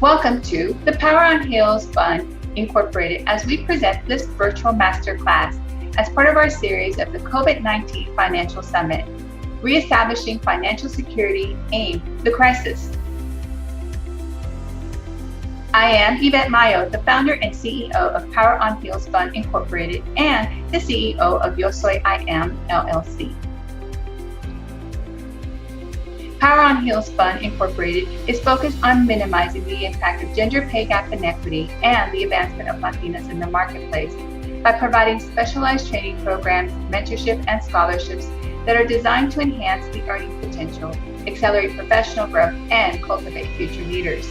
Welcome to the Power on Heels Fund Incorporated as we present this virtual masterclass as part of our series of the COVID-19 Financial Summit, Reestablishing Financial Security Aim the Crisis. I am Ivette Mayo, the founder and CEO of Power on Heels Fund Incorporated and the CEO of Yo Soy I Am LLC. Power on Heels Fund Incorporated is focused on minimizing the impact of gender pay gap inequity and the advancement of Latinas in the marketplace by providing specialized training programs, mentorship, and scholarships that are designed to enhance the earning potential, accelerate professional growth, and cultivate future leaders.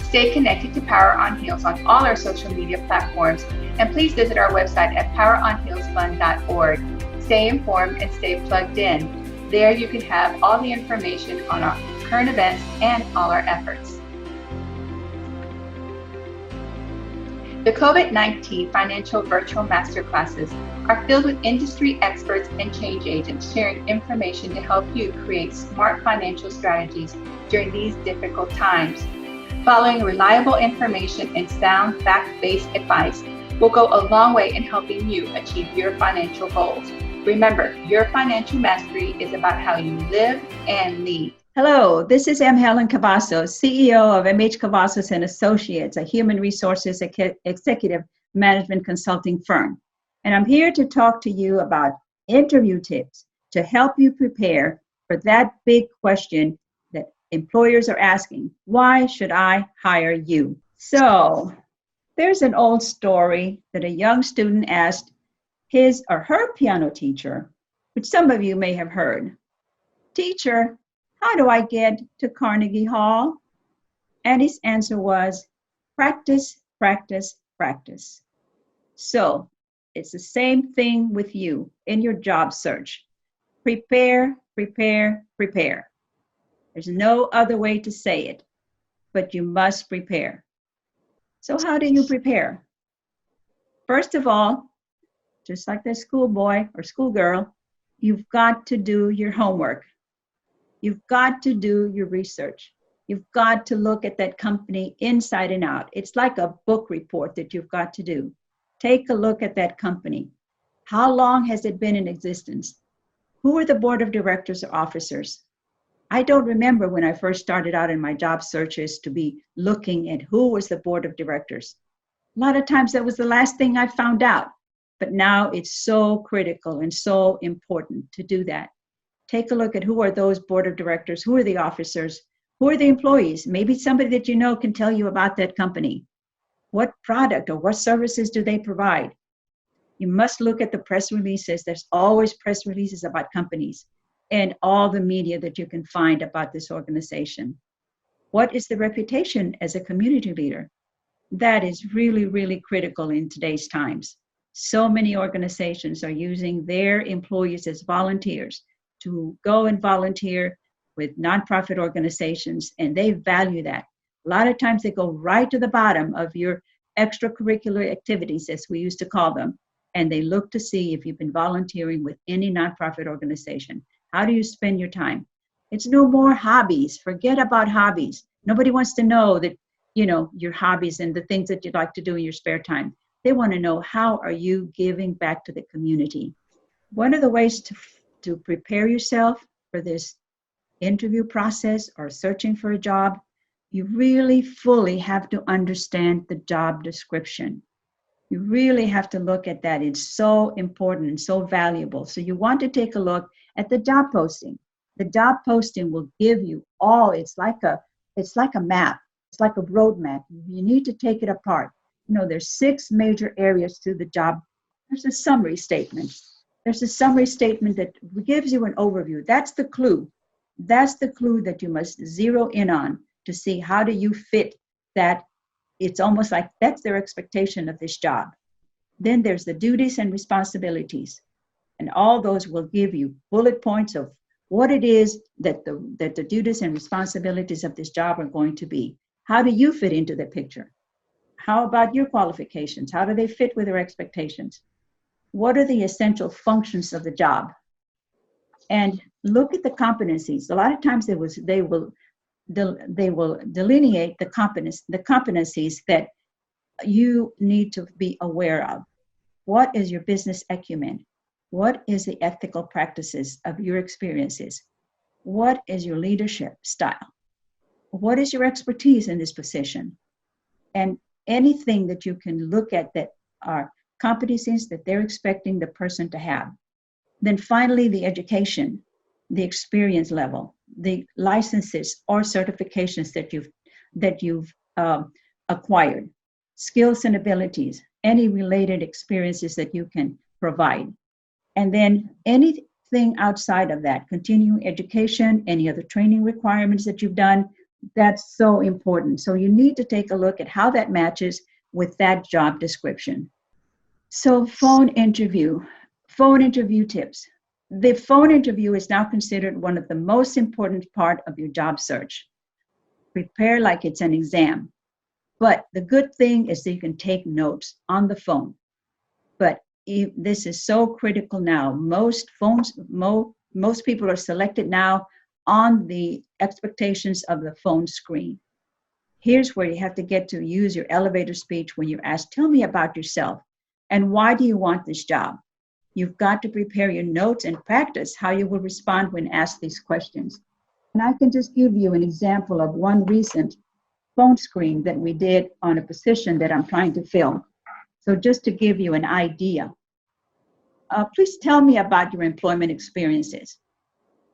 Stay connected to Power on Heels on all our social media platforms, and please visit our website at poweronheelsfund.org. Stay informed and stay plugged in. There you can have all the information on our current events and all our efforts. The COVID-19 Financial Virtual Masterclasses are filled with industry experts and change agents sharing information to help you create smart financial strategies during these difficult times. Following reliable information and sound fact-based advice will go a long way in helping you achieve your financial goals. Remember, your financial mastery is about how you live and lead. Hello, this is Helen Cavazos, CEO of Cavazos and Associates, a human resources executive management consulting firm. And I'm here to talk to you about interview tips to help you prepare for that big question that employers are asking. Why should I hire you? So there's an old story that a young student asked his or her piano teacher, which some of you may have heard. Teacher, how do I get to Carnegie Hall? And his answer was, practice, practice, practice. So it's the same thing with you in your job search. Prepare, prepare, prepare. There's no other way to say it, but you must prepare. So how do you prepare? First of all, just like the schoolboy or schoolgirl, you've got to do your homework. You've got to do your research. You've got to look at that company inside and out. It's like a book report that you've got to do. Take a look at that company. How long has it been in existence? Who are the board of directors or officers? I don't remember when I first started out in my job searches to be looking at who was the board of directors. A lot of times that was the last thing I found out. But now it's so critical and so important to do that. Take a look at who are those board of directors, who are the officers, who are the employees. Maybe somebody that you know can tell you about that company. What product or what services do they provide? You must look at the press releases. There's always press releases about companies and all the media that you can find about this organization. What is the reputation as a community leader? That is really, really critical in today's times. So many organizations are using their employees as volunteers to go and volunteer with nonprofit organizations, and they value that. A lot of times they go right to the bottom of your extracurricular activities, as we used to call them, and they look to see if you've been volunteering with any nonprofit organization. How do you spend your time? It's no more hobbies. Forget about hobbies. Nobody wants to know that, your hobbies and the things that you'd like to do in your spare time. They want to know, how are you giving back to the community? One of the ways to prepare yourself for this interview process or searching for a job, you really fully have to understand the job description. You really have to look at that. It's so important and so valuable. So you want to take a look at the job posting. The job posting will give you all, it's like a map. It's like a roadmap. You need to take it apart. There's 6 major areas to the job. There's a summary statement. There's a summary statement that gives you an overview. That's the clue. That's the clue that you must zero in on to see how do you fit that. It's almost like that's their expectation of this job. Then there's the duties and responsibilities. And all those will give you bullet points of what it is that the duties and responsibilities of this job are going to be. How do you fit into the picture? How about your qualifications? How do they fit with their expectations? What are the essential functions of the job? And look at the competencies. A lot of times they will they will delineate the competencies that you need to be aware of. What is your business acumen? What is the ethical practices of your experiences? What is your leadership style? What is your expertise in this position? And anything that you can look at that are competencies that they're expecting the person to have. Then finally, the education, the experience level, the licenses or certifications that you've acquired, skills and abilities, any related experiences that you can provide. And then anything outside of that, continuing education, any other training requirements that you've done, that's so important. So you need to take a look at how that matches with that job description. So phone interview tips. The phone interview is now considered one of the most important part of your job search. Prepare like it's an exam. But the good thing is that you can take notes on the phone. But this is so critical now. Most people are selected now on the expectations of the phone screen. Here's where you have to get to use your elevator speech when you're asked, tell me about yourself and why do you want this job? You've got to prepare your notes and practice how you will respond when asked these questions. And I can just give you an example of one recent phone screen that we did on a position that I'm trying to fill. So just to give you an idea, please tell me about your employment experiences.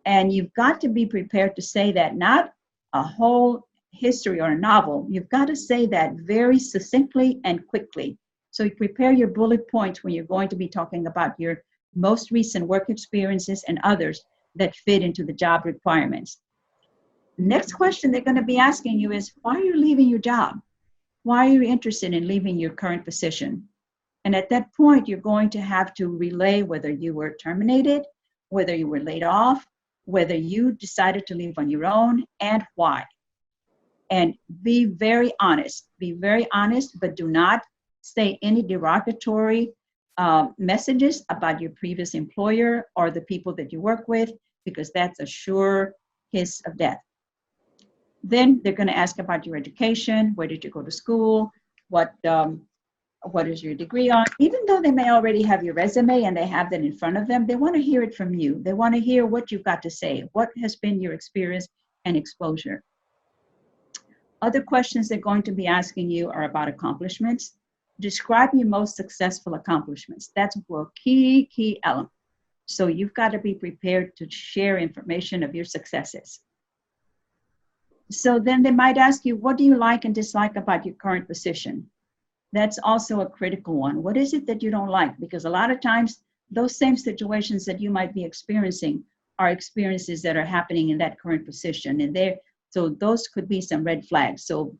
And you've got to be prepared to say that, not a whole history or a novel. You've got to say that very succinctly and quickly. So you prepare your bullet points when you're going to be talking about your most recent work experiences and others that fit into the job requirements. Next question they're going to be asking you is, why are you leaving your job? Why are you interested in leaving your current position? And at that point, you're going to have to relay whether you were terminated, whether you were laid off, whether you decided to leave on your own, and why. And be very honest, but do not say any derogatory messages about your previous employer or the people that you work with, because that's a sure kiss of death. Then they're going to ask about your education. Where did you go to school? What is your degree on? Even though they may already have your resume and they have that in front of them, they want to hear it from you. They want to hear what you've got to say. What has been your experience and exposure? Other questions they're going to be asking you are about accomplishments. Describe your most successful accomplishments. That's a key element. So you've got to be prepared to share information of your successes. So then they might ask you, what do you like and dislike about your current position? That's also a critical one. What is it that you don't like? Because a lot of times, those same situations that you might be experiencing are experiences that are happening in that current position. And so those could be some red flags. So,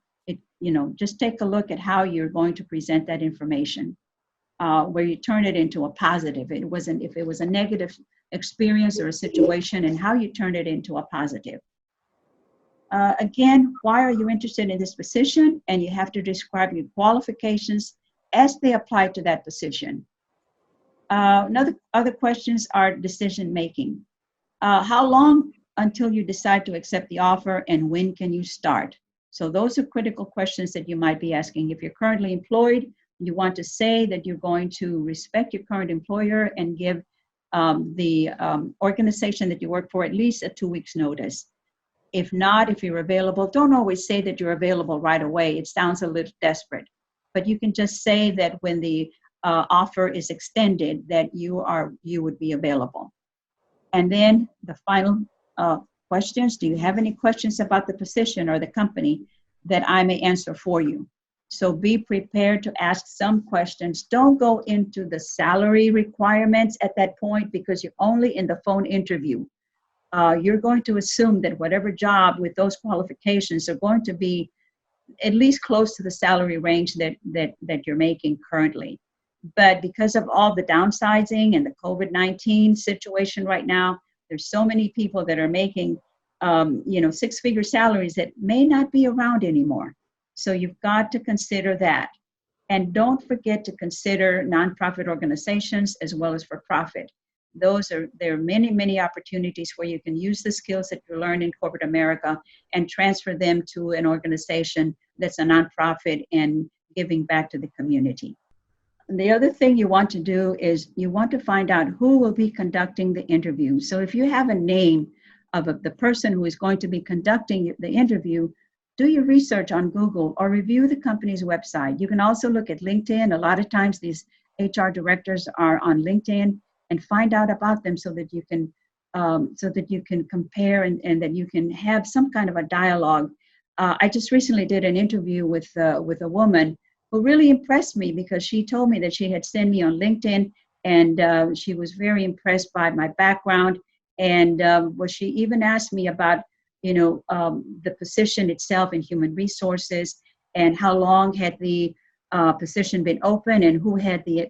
just take a look at how you're going to present that information, where you turn it into a positive. If it was a negative experience or a situation, and how you turn it into a positive. Again, why are you interested in this position? And you have to describe your qualifications as they apply to that position. Other questions are decision making. How long until you decide to accept the offer, and when can you start? So those are critical questions that you might be asking. If you're currently employed, you want to say that you're going to respect your current employer and give the organization that you work for at least a 2 weeks notice. If not, if you're available, don't always say that you're available right away. It sounds a little desperate, but you can just say that when the offer is extended, that you would be available. And then the final questions. Do you have any questions about the position or the company that I may answer for you? So be prepared to ask some questions. Don't go into the salary requirements at that point, because you're only in the phone interview. You're going to assume that whatever job with those qualifications are going to be at least close to the salary range that you're making currently. But because of all the downsizing and the COVID-19 situation right now, there's so many people that are making, 6-figure salaries that may not be around anymore. So you've got to consider that. And don't forget to consider nonprofit organizations as well as for profit. There are many, many opportunities where you can use the skills that you learned in corporate America and transfer them to an organization that's a nonprofit and giving back to the community. And the other thing you want to do is you want to find out who will be conducting the interview. So if you have a name of the person who is going to be conducting the interview, do your research on Google or review the company's website. You can also look at LinkedIn. A lot of times these HR directors are on LinkedIn, and find out about them so that you can compare and that you can have some kind of a dialogue. I just recently did an interview with a woman who really impressed me because she told me that she had seen me on LinkedIn, and she was very impressed by my background. And she even asked me about the position itself in human resources and how long had the position been open and who had the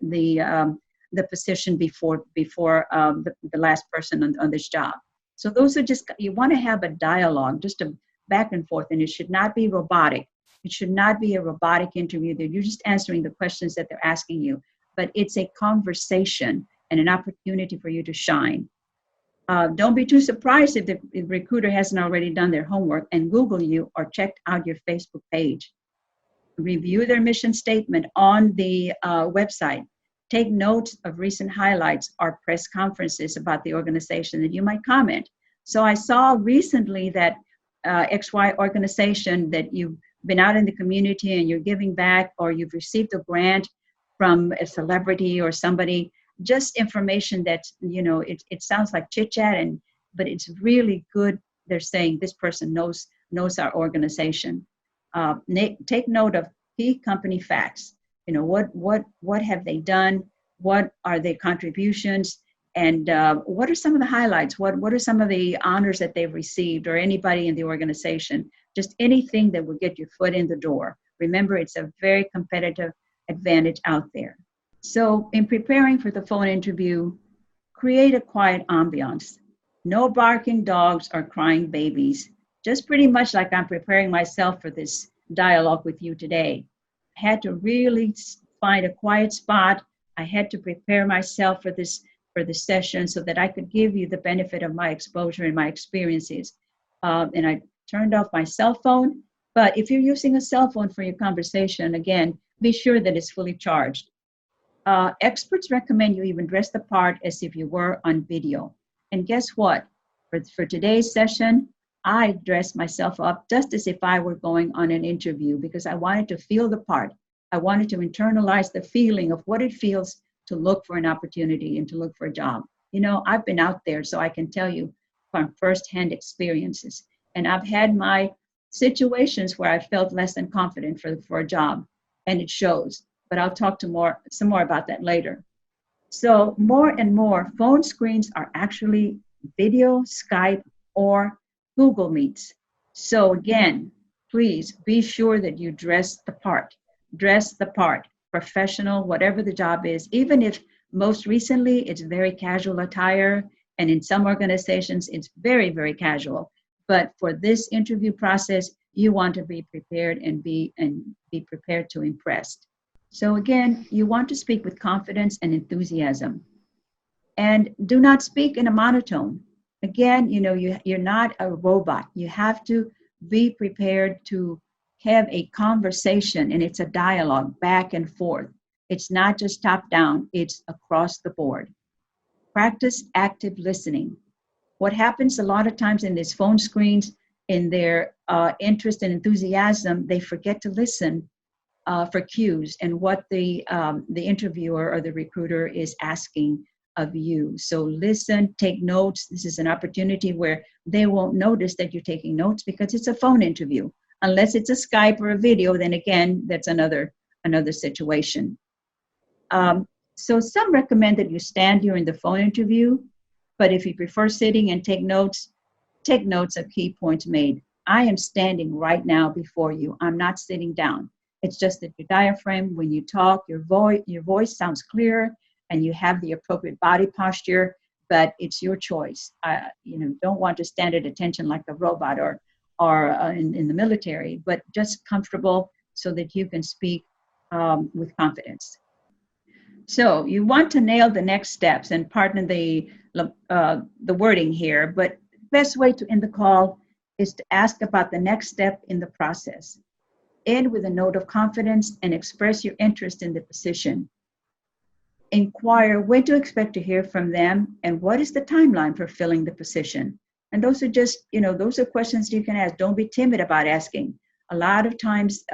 position before the last person on this job. So those are just, you want to have a dialogue, just a back and forth, and it should not be robotic. It should not be a robotic interview that you're just answering the questions that they're asking you, but it's a conversation and an opportunity for you to shine. Don't be too surprised if the recruiter hasn't already done their homework and Google you or checked out your Facebook page. Review their mission statement on the website. Take notes of recent highlights or press conferences about the organization that you might comment. So I saw recently that XY organization that you've been out in the community and you're giving back, or you've received a grant from a celebrity or somebody, just information that, it sounds like chit chat, but it's really good. They're saying this person knows our organization. Take note of key company facts. What have they done? What are their contributions? And what are some of the highlights? What are some of the honors that they've received, or anybody in the organization? Just anything that will get your foot in the door. Remember, it's a very competitive advantage out there. So in preparing for the phone interview, create a quiet ambiance. No barking dogs or crying babies. Just pretty much like I'm preparing myself for this dialogue with you today. I had to really find a quiet spot. I had to prepare myself for this session so that I could give you the benefit of my exposure and my experiences. And I turned off my cell phone. But if you're using a cell phone for your conversation, again, be sure that it's fully charged. Experts recommend you even dress the part as if you were on video. And guess what? For today's session, I dressed myself up just as if I were going on an interview because I wanted to feel the part. I wanted to internalize the feeling of what it feels to look for an opportunity and to look for a job. I've been out there, so I can tell you from firsthand experiences. And I've had my situations where I felt less than confident for a job, and it shows. But I'll talk some more about that later. So more and more phone screens are actually video, Skype, or Google Meets. So again, please be sure that you dress the part. Dress the part, professional, whatever the job is. Even if most recently it's very casual attire, and in some organizations it's very, very casual. But for this interview process, you want to be prepared and be prepared to impress. So again, you want to speak with confidence and enthusiasm. And do not speak in a monotone. Again, you're not a robot. You have to be prepared to have a conversation, and it's a dialogue back and forth. It's not just top down, it's across the board. Practice active listening. What happens a lot of times in these phone screens, in their interest and enthusiasm, they forget to listen for cues and what the interviewer or the recruiter is asking of you. So listen, take notes. This is an opportunity where they won't notice that you're taking notes because it's a phone interview. Unless it's a Skype or a video, then again, that's another situation. So some recommend that you stand during the phone interview, but if you prefer sitting and take notes of key points made. I am standing right now before you. I'm not sitting down. It's just that your diaphragm, when you talk, your voice sounds clearer and you have the appropriate body posture, but it's your choice. Don't want to stand at attention like a robot or in the military, but just comfortable so that you can speak with confidence. So you want to nail the next steps, and pardon the wording here, but best way to end the call is to ask about the next step in the process. End with a note of confidence and express your interest in the position. Inquire when to expect to hear from them and what is the timeline for filling the position. And those are just, those are questions you can ask. Don't be timid about asking. A lot of times,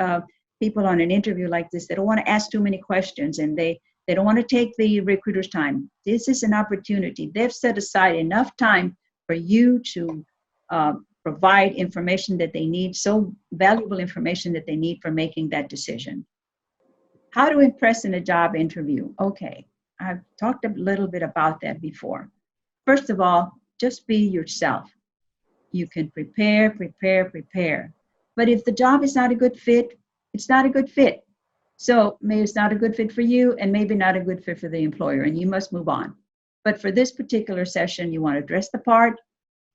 people on an interview like this, they don't want to ask too many questions, and they don't want to take the recruiter's time. This is an opportunity. They've set aside enough time for you to provide information that they need, so valuable information that they need for making that decision. How to impress in a job interview. Okay, I've talked a little bit about that before. First of all, just be yourself. You can prepare. But if the job is not a good fit, it's not a good fit. So maybe it's not a good fit for you, and maybe not a good fit for the employer, and you must move on. But for this particular session, you want to dress the part.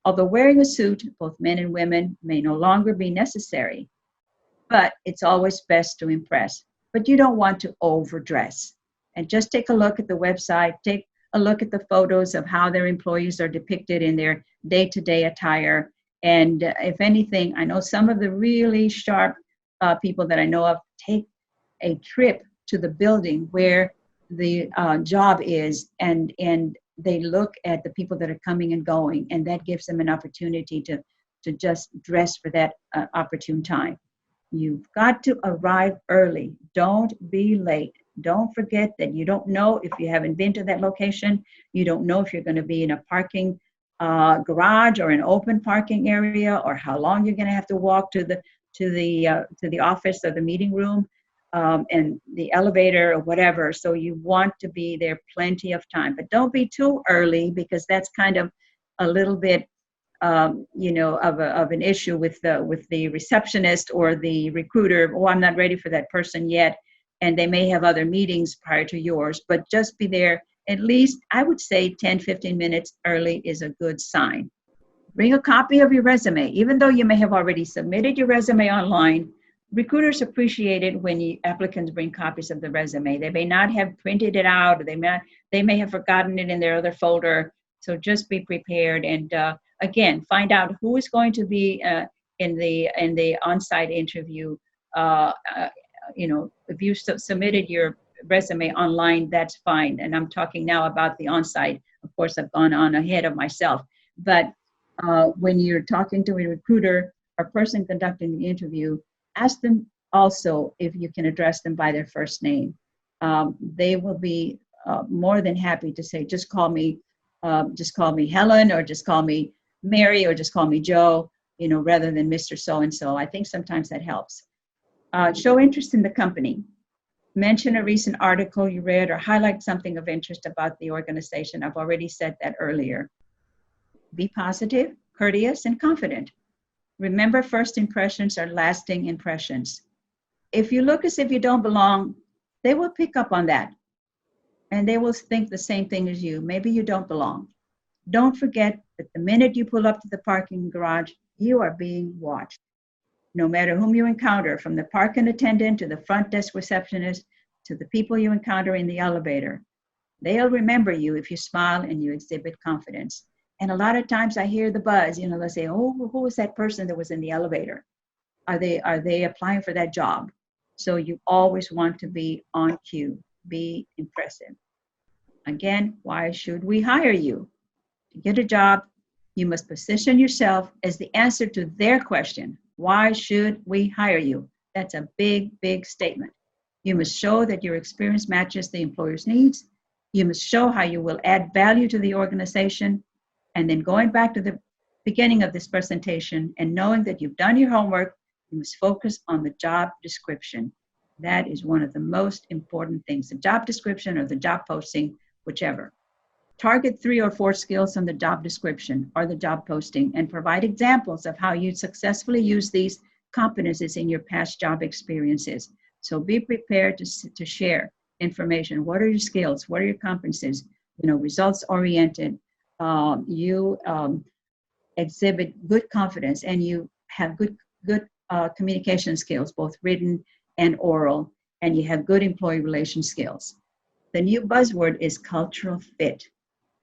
Although wearing a suit, both men and women, may no longer be necessary, but it's always best to impress. But you don't want to overdress. And just take a look at the website, take a look at the photos of how their employees are depicted in their day-to-day attire. And if anything, I know some of the really sharp people that I know of take a trip to the building where the job is, and they look at the people that are coming and going, and that gives them an opportunity to just dress for that opportune time. You've got to arrive early. Don't be late. Don't forget that you don't know if you haven't been to that location. You don't know if you're going to be in a parking garage or an open parking area, or how long you're going to have to walk to the office or the meeting room and the elevator or whatever. So you want to be there plenty of time, but don't be too early, because that's kind of a little bit of an issue with the receptionist or the recruiter. Oh, I'm not ready for that person yet, and they may have other meetings prior to yours. But just be there at least, I would say 10-15 minutes early is a good sign. Bring a copy of your resume. Even though you may have already submitted your resume online, recruiters appreciate it when applicants bring copies of the resume. They may not have printed it out, or they may have forgotten it in their other folder. So just be prepared, and again, find out who is going to be in the on-site interview. If you submitted your resume online, that's fine. And I'm talking now about the on-site. Of course, I've gone on ahead of myself. But when you're talking to a recruiter or person conducting the interview, ask them also if you can address them by their first name. They will be more than happy to say, just call me Helen, or just call me Mary, or just call me Joe, rather than Mr. So-and-so. I think sometimes that helps. Show interest in the company. Mention a recent article you read, or highlight something of interest about the organization. I've already said that earlier. Be positive, courteous, and confident. Remember, first impressions are lasting impressions. If you look as if you don't belong, they will pick up on that, and they will think the same thing as you. Maybe you don't belong. Don't forget that the minute you pull up to the parking garage, you are being watched. No matter whom you encounter, from the parking attendant to the front desk receptionist to the people you encounter in the elevator, they'll remember you if you smile and you exhibit confidence. And a lot of times I hear the buzz, they'll say, oh, who was that person that was in the elevator? Are they applying for that job? So you always want to be on cue, be impressive. Again, why should we hire you? To get a job, you must position yourself as the answer to their question. Why should we hire you? That's a big, big statement. You must show that your experience matches the employer's needs. You must show how you will add value to the organization. And then going back to the beginning of this presentation and knowing that you've done your homework, you must focus on the job description. That is one of the most important things, the job description or the job posting, whichever. Target 3 or 4 skills on the job description or the job posting, and provide examples of how you successfully use these competencies in your past job experiences. So be prepared to share information. What are your skills? What are your competencies? Results oriented. You exhibit good confidence, and you have good communication skills, both written and oral, and you have good employee relation skills. The new buzzword is cultural fit.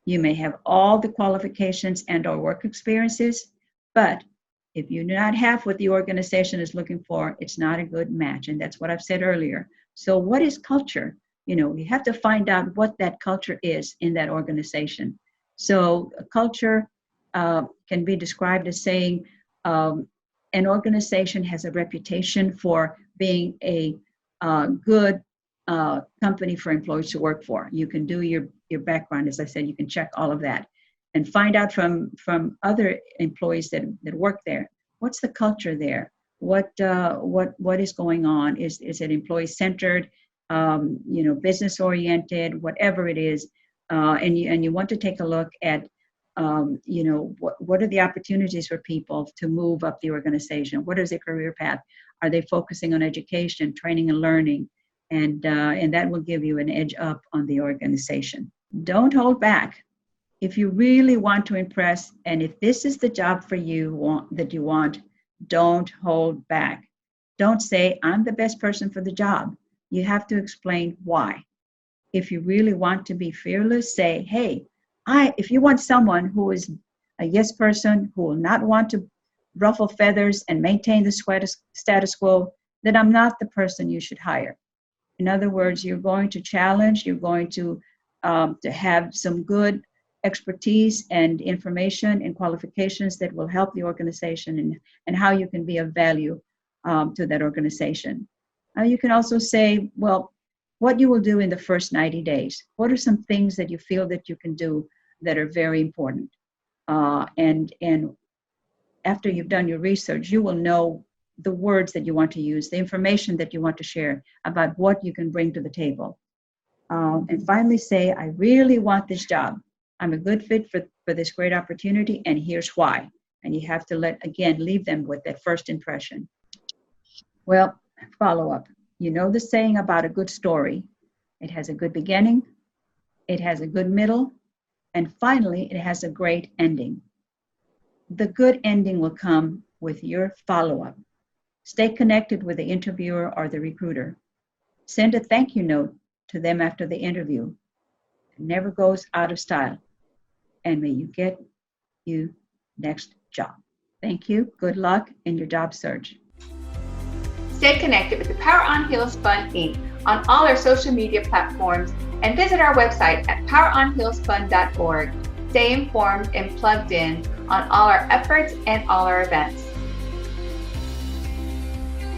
You may have all the qualifications and or work experiences, but if you do not have what the organization is looking for, it's not a good match. And that's what I've said earlier. So what is culture? You have to find out what that culture is in that organization. So a culture can be described as saying an organization has a reputation for being a good company for employees to work for. You can do your background, as I said, you can check all of that and find out from other employees that work there, what's the culture there? What is going on? Is it employee centered? Business oriented, whatever it is, and you want to take a look at, what are the opportunities for people to move up the organization? What is their career path? Are they focusing on education, training, and learning? And that will give you an edge up on the organization. Don't hold back. If you really want to impress, and if this is the job for you that you want, don't hold back. Don't say, I'm the best person for the job. You have to explain why. If you really want to be fearless, say, hey, if you want someone who is a yes person, who will not want to ruffle feathers and maintain the status quo, then I'm not the person you should hire. In other words, you're going to challenge, you're going to have some good expertise and information and qualifications that will help the organization and how you can be of value to that organization. You can also say, well, what you will do in the first 90 days. What are some things that you feel that you can do that are very important? And after you've done your research, you will know the words that you want to use, the information that you want to share about what you can bring to the table. And finally say, I really want this job. I'm a good fit for this great opportunity, and here's why. And you have to leave them with that first impression. Well, follow up. You know the saying about a good story. It has a good beginning, it has a good middle, and finally, it has a great ending. The good ending will come with your follow-up. Stay connected with the interviewer or the recruiter. Send a thank you note to them after the interview. It never goes out of style. And may you get your next job. Thank you. Good luck in your job search. Stay connected with the Power on Heels Fund Inc. on all our social media platforms and visit our website at poweronheelsfund.org. Stay informed and plugged in on all our efforts and all our events.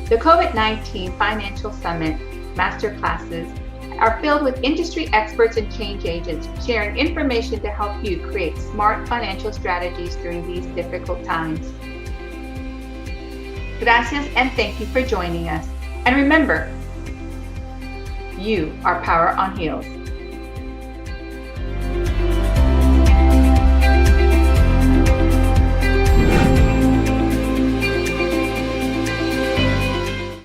The COVID-19 Financial Summit Masterclasses are filled with industry experts and change agents sharing information to help you create smart financial strategies during these difficult times. Gracias and thank you for joining us. And remember, you are Power on Heels.